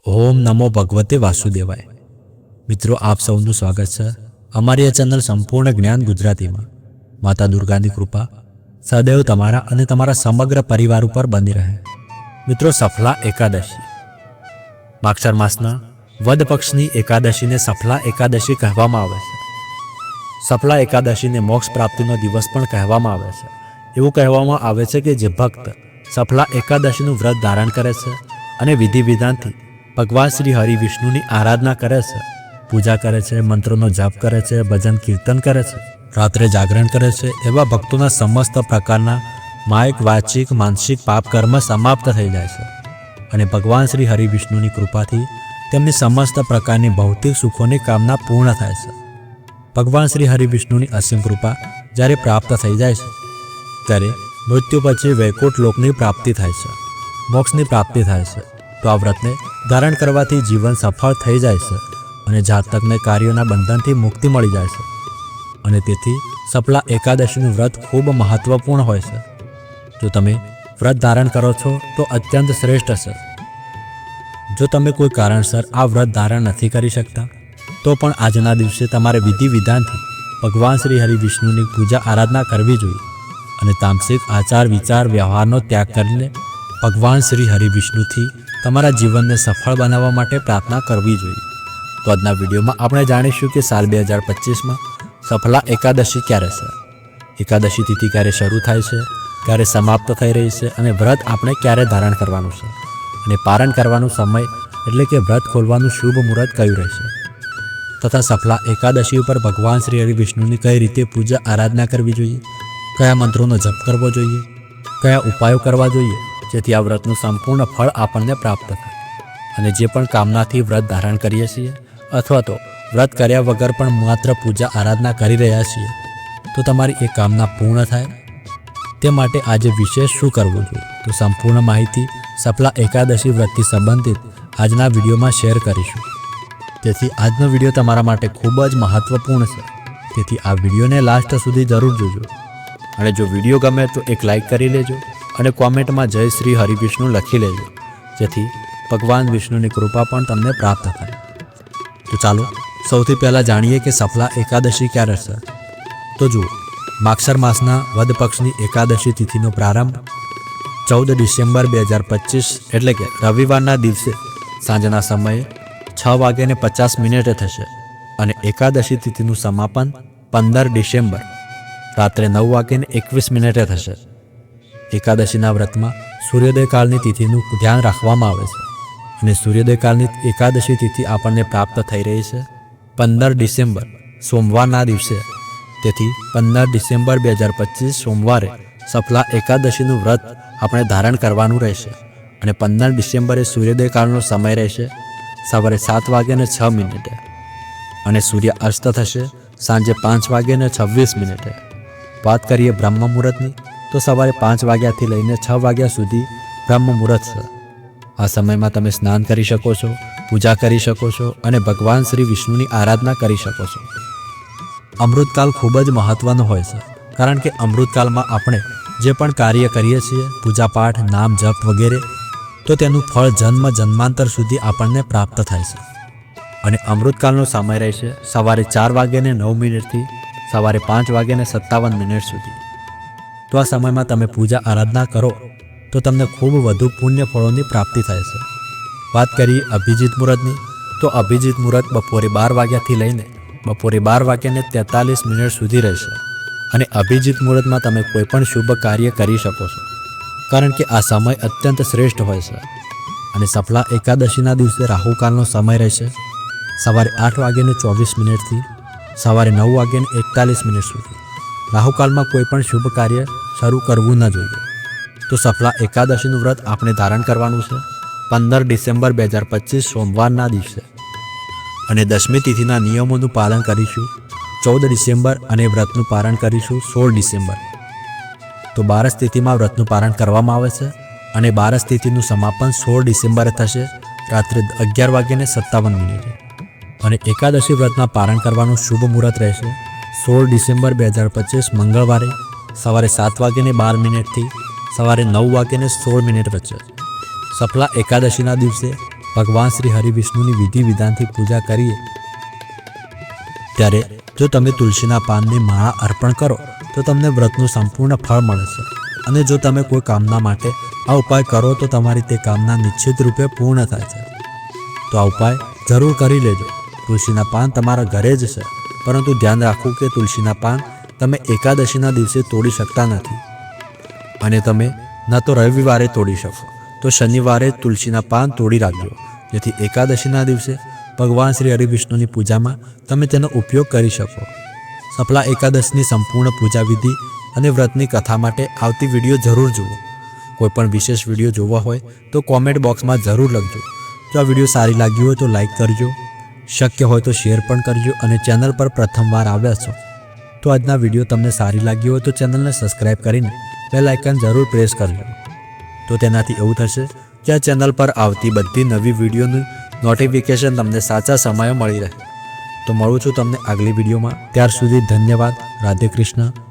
ઓમ નમો ભગવતે વાસુદેવાય। મિત્રો, આપ સૌનું સ્વાગત છે અમારી આ ચેનલ સંપૂર્ણ જ્ઞાન ગુજરાતીમાં। માતા દુર્ગાની કૃપા સદૈવ તમારા અને તમારા સમગ્ર પરિવાર ઉપર બની રહે। મિત્રો, સફલા એકાદશી માક્ષર માસના વદ પક્ષની એકાદશીને સફલા એકાદશી કહેવામાં આવે છે। સફલા એકાદશીને મોક્ષ પ્રાપ્તિનો દિવસ પણ કહેવામાં આવે છે। એવું કહેવામાં આવે છે કે જે ભક્ત સફલા એકાદશીનું વ્રત ધારણ કરે છે અને વિધિ વિધાનથી ભગવાન શ્રી હરિ વિષ્ણુની આરાધના કરે છે, પૂજા કરે છે, મંત્રોનો જપ કરે છે, ભજન કીર્તન કરે છે, રાત્રે જાગરણ કરે છે, એવા ભક્તોના સમસ્ત પ્રકારના માયિક, વાચિક, માનસિક પાપ કર્મ સમાપ્ત થઈ જાય છે અને ભગવાન શ્રી હરિ વિષ્ણુની કૃપાથી તેમની સમસ્ત પ્રકારની ભૌતિક સુખોની કામના પૂર્ણ થાય છે। ભગવાન શ્રી હરિ વિષ્ણુની અસીમ કૃપા જ્યારે પ્રાપ્ત થઈ જાય છે ત્યારે મૃત્યુ પછી વૈકુંઠ લોકની પ્રાપ્તિ થાય છે, મોક્ષની પ્રાપ્તિ થાય છે। તો આ વ્રતને ધારણ કરવાથી જીવન સફળ થઈ જાય છે અને જાતકને કાર્યોના બંધનથી મુક્તિ મળી જાય છે અને તેથી સફલા એકાદશીનું વ્રત ખૂબ મહત્વપૂર્ણ હોય છે। જો તમે વ્રત ધારણ કરો છો તો અત્યંત શ્રેષ્ઠ છે। જો તમે કોઈ કારણસર આ વ્રત ધારણ નથી કરી શકતા તો પણ આજના દિવસે તમારે વિધિ વિધાનથી ભગવાન શ્રી હરિ વિષ્ણુની પૂજા આરાધના કરવી જોઈએ અને તામસિક આચાર વિચાર વ્યવહારનો ત્યાગ કરીને ભગવાન શ્રી હરિ વિષ્ણુથી તમારા જીવનને સફળ બનાવવા માટે પ્રાર્થના કરવી જોઈએ। તો આજના વિડીયોમાં આપણે જાણીશું કે સાલ 2025માં સફલા એકાદશી ક્યારે છે, એકાદશી તિથિ ક્યારે શરૂ થાય છે, ક્યારે સમાપ્ત થઈ રહી છે અને વ્રત આપણે ક્યારે ધારણ કરવાનું છે અને પારણ કરવાનું સમય એટલે કે વ્રત ખોલવાનું શુભ મુહૂર્ત કયું રહેશે તથા સફલા એકાદશી ઉપર ભગવાન શ્રી હરિ વિષ્ણુની કઈ રીતે પૂજા આરાધના કરવી જોઈએ, કયા મંત્રોનો જપ કરવો જોઈએ, કયા ઉપાયો કરવા જોઈએ જેથી આ વ્રતનું સંપૂર્ણ ફળ આપણને પ્રાપ્ત થાય અને જે પણ કામનાથી વ્રત ધારણ કરીએ છીએ અથવા તો વ્રત કર્યા વગર પણ માત્ર પૂજા આરાધના કરી રહ્યા છીએ તો તમારી એ કામના પૂર્ણ થાય તે માટે આજે વિશેષ શું કરવું જોઈએ તો સંપૂર્ણ માહિતી સફલા એકાદશી વ્રતથી સંબંધિત આજના વિડીયોમાં શેર કરીશું। તેથી આજનો વિડીયો તમારા માટે ખૂબ જ મહત્વપૂર્ણ છે, તેથી આ વિડીયોને લાસ્ટ સુધી જરૂર જોજો અને જો વિડીયો ગમે તો એક લાઈક કરી લેજો અને કોમેન્ટમાં જય શ્રી હરિ વિષ્ણુ લખી લેજો જેથી ભગવાન વિષ્ણુની કૃપા પણ તમને પ્રાપ્ત થાય। તો ચાલો સૌથી પહેલાં જાણીએ કે સફલા એકાદશી ક્યારે છે। તો જુઓ, માક્ષર માસના વદ પક્ષની એકાદશી તિથિનો પ્રારંભ 14 ડિસેમ્બર 2025 એટલે કે રવિવારના દિવસે સાંજના સમયે 6:50 થશે અને એકાદશી તિથિનું સમાપન 15 ડિસેમ્બર રાત્રે 9:21 થશે। એકાદશીના વ્રતમાં સૂર્યોદય કાળની તિથિનું ધ્યાન રાખવામાં આવે છે અને સૂર્યોદય કાળની એકાદશી તિથિ આપણને પ્રાપ્ત થઈ રહી છે 15 ડિસેમ્બર સોમવારના દિવસે। તેથી 15 ડિસેમ્બર 2025 સોમવારે સફલા એકાદશીનું વ્રત આપણે ધારણ કરવાનું રહેશે અને 15 ડિસેમ્બરે સૂર્યોદય કાળનો સમય રહેશે સવારે 7:06 અને સૂર્ય અસ્ત થશે સાંજે 5:26। વાત કરીએ બ્રહ્મ મુહૂર્તની તો સવારે 5 વાગ્યાથી લઈને 6 વાગ્યા સુધી બ્રહ્મ મુહૂર્ત છે। આ સમયમાં તમે સ્નાન કરી શકો છો, પૂજા કરી શકો છો અને ભગવાન શ્રી વિષ્ણુની આરાધના કરી શકો છો। અમૃતકાલ ખૂબ જ મહત્વનો હોય છે કારણ કે અમૃતકાલમાં આપણે જે પણ કાર્ય કરીએ છીએ, પૂજાપાઠ, નામ જપ વગેરે, તો તેનું ફળ જન્મ જન્માંતર સુધી આપણને પ્રાપ્ત થાય છે અને અમૃતકાલનો સમય રહેશે સવારે 4:09 થી સવારે 5:57 સુધી। તો આ સમયમાં તમે પૂજા આરાધના કરો તો તમને ખૂબ વધુ પુણ્ય ફળોની પ્રાપ્તિ થાય છે। વાત કરીએ અભિજીત મુહૂર્તની તો અભિજીત મુહૂર્ત બપોરે 12 વાગ્યાથી લઈને બપોરે 12:43 સુધી રહેશે અને અભિજીત મુહૂર્તમાં તમે કોઈ પણ શુભ કાર્ય કરી શકો છો કારણ કે આ સમય અત્યંત શ્રેષ્ઠ હોય છે અને સફલા એકાદશીના દિવસે રાહુકાળનો સમય રહેશે સવારે 8:24 થી સવારે 9:41 સુધી। રાહુકાળમાં કોઈ પણ શુભ કાર્ય શરૂ કરવું ન જોઈએ। તો સફલા એકાદશીનું વ્રત આપણે ધારણ કરવાનું છે 15 ડિસેમ્બર 2025 સોમવારના દિવસે અને દશમી તિથિના નિયમોનું પાલન કરીશું 14 ડિસેમ્બર અને વ્રતનું પારણ કરીશું 16 ડિસેમ્બર। તો બારસ તિથિમાં વ્રતનું પારણ કરવામાં આવે છે અને બારસ તિથિનું સમાપન 16 ડિસેમ્બરે થશે રાત્રે 11:57 અને એકાદશી વ્રતના પારણ કરવાનું શુભ મુહૂર્ત રહેશે 16 ડિસેમ્બર 2025 મંગળવારે સવારે 7:12 થી સવારે 9:16 વચ્ચે। સફલા એકાદશીના દિવસે ભગવાન શ્રી હરિવિષ્ણુની વિધિ વિધાનથી પૂજા કરીએ ત્યારે જો તમે તુલસીના પાનની માળા અર્પણ કરો તો તમને વ્રતનું સંપૂર્ણ ફળ મળે છે. અને જો તમે કોઈ કામના માટે આ ઉપાય કરો તો તમારી તે કામના નિશ્ચિત રૂપે પૂર્ણ થાય છે. તો આ ઉપાય જરૂર કરી લેજો. તુલસીના પાન તમારા ઘરે જ છે, પરંતુ ધ્યાન રાખવું કે તુલસીના પાન તમે એકાદશીના દિવસે તોડી શકતા નથી અને તમે ન તો રવિવારે તોડી શકો તો શનિવારે તુલસીના પાન તોડી રાખજો, જેથી એકાદશીના દિવસે ભગવાન શ્રી હરિવિષ્ણુની પૂજામાં તમે તેનો ઉપયોગ કરી શકો. સફલા એકાદશની સંપૂર્ણ પૂજા વિધિ અને વ્રતની કથા માટે આવતી વિડીયો જરૂર જુઓ. કોઈપણ વિશેષ વિડીયો જોવા હોય તો કોમેન્ટ બોક્સમાં જરૂર લખજો. જો આ વિડીયો સારી લાગી હોય તો લાઈક કરજો, શક્ય હોય તો શેર પણ કરજો અને ચેનલ પર પ્રથમવાર આવ્યા છો તો આજના વિડીયો તમને સારી લાગી હોય તો ચેનલને સબસ્ક્રાઈબ કરીને બેલ આઇકન જરૂર પ્રેસ કરજો. તો તેનાથી એવું થશે કે આ ચેનલ પર આવતી બધી નવી વિડીયોની નોટિફિકેશન તમને સાચા સમયે મળી રહે. તો મળું છું તમને આગલી વિડીયોમાં. ત્યાર સુધી ધન્યવાદ. રાધે કૃષ્ણ.